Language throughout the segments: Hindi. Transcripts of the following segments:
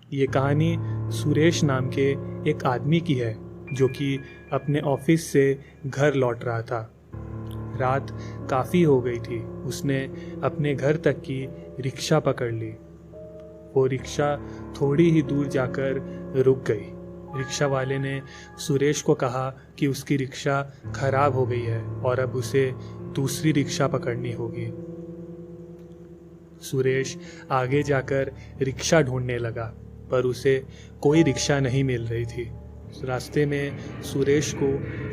ये कहानी सुरेश नाम के एक आदमी की है जो कि अपने ऑफिस से घर लौट रहा था। रात काफ़ी हो गई थी। उसने अपने घर तक की रिक्शा पकड़ ली। वो रिक्शा थोड़ी ही दूर जाकर रुक गई। रिक्शा वाले ने सुरेश को कहा कि उसकी रिक्शा खराब हो गई है और अब उसे दूसरी रिक्शा पकड़नी होगी। सुरेश आगे जाकर रिक्शा ढूंढने लगा, पर उसे कोई रिक्शा नहीं मिल रही थी। रास्ते में सुरेश को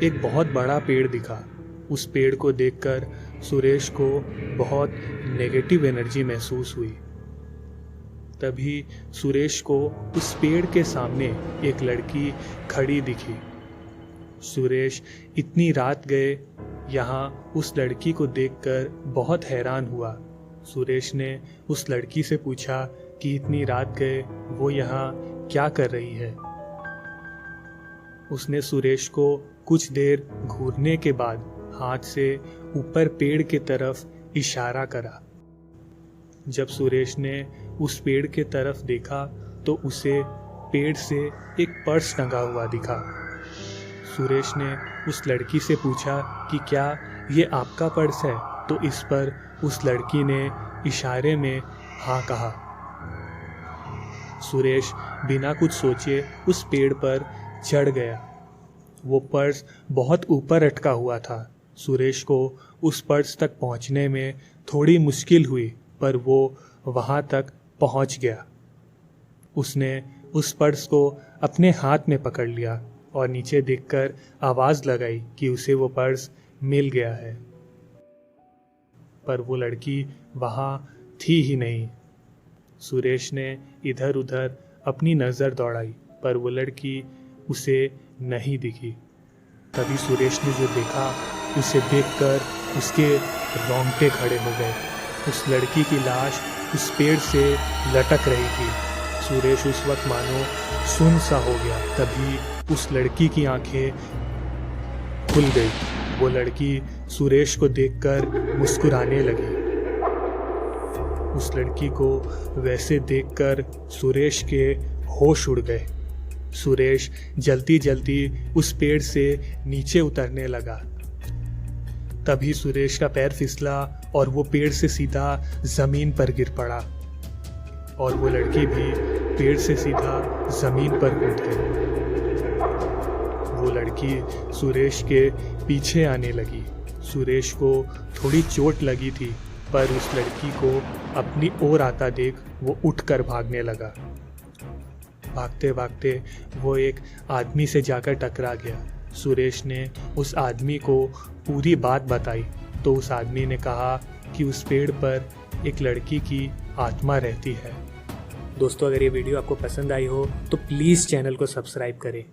एक बहुत बड़ा पेड़ दिखा। उस पेड़ को देखकर सुरेश को बहुत नेगेटिव एनर्जी महसूस हुई। तभी सुरेश को उस पेड़ के सामने एक लड़की खड़ी दिखी। सुरेश इतनी रात गए यहाँ उस लड़की को देखकर बहुत हैरान हुआ। सुरेश ने उस लड़की से पूछा कि इतनी रात गए वो यहाँ क्या कर रही है। उसने सुरेश को कुछ देर घूरने के बाद हाथ से ऊपर पेड़ की तरफ इशारा करा। जब सुरेश ने उस पेड़ के तरफ देखा तो उसे पेड़ से एक पर्स टंगा हुआ दिखा। सुरेश ने उस लड़की से पूछा कि क्या ये आपका पर्स है, तो इस पर उस लड़की ने इशारे में हाँ कहा। सुरेश बिना कुछ सोचे उस पेड़ पर चढ़ गया। वो पर्स बहुत ऊपर अटका हुआ था। सुरेश को उस पर्स तक पहुंचने में थोड़ी मुश्किल हुई, पर वो वहां तक पहुंच गया। उसने उस पर्स को अपने हाथ में पकड़ लिया और नीचे देखकर आवाज़ लगाई कि उसे वो पर्स मिल गया है। पर वो लड़की वहाँ थी ही नहीं। सुरेश ने इधर उधर अपनी नज़र दौड़ाई, पर वो लड़की उसे नहीं दिखी। तभी सुरेश ने जो देखा उसे देखकर उसके रोंगटे खड़े हो गए। उस लड़की की लाश उस पेड़ से लटक रही थी। सुरेश उस वक्त मानो सुन सा हो गया। तभी उस लड़की की आंखें खुल गई। वो लड़की सुरेश को देखकर मुस्कुराने लगी। उस लड़की को वैसे देखकर सुरेश के होश उड़ गए। सुरेश जल्दी जल्दी उस पेड़ से नीचे उतरने लगा। तभी सुरेश का पैर फिसला और वो पेड़ से सीधा जमीन पर गिर पड़ा और वो लड़की भी पेड़ से सीधा जमीन पर कूद गई। वो लड़की सुरेश के पीछे आने लगी। सुरेश को थोड़ी चोट लगी थी, पर उस लड़की को अपनी ओर आता देख वो उठकर भागने लगा। भागते भागते वो एक आदमी से जाकर टकरा गया। सुरेश ने उस आदमी को पूरी बात बताई तो उस आदमी ने कहा कि उस पेड़ पर एक लड़की की आत्मा रहती है। दोस्तों, अगर ये वीडियो आपको पसंद आई हो तो प्लीज़ चैनल को सब्सक्राइब करें।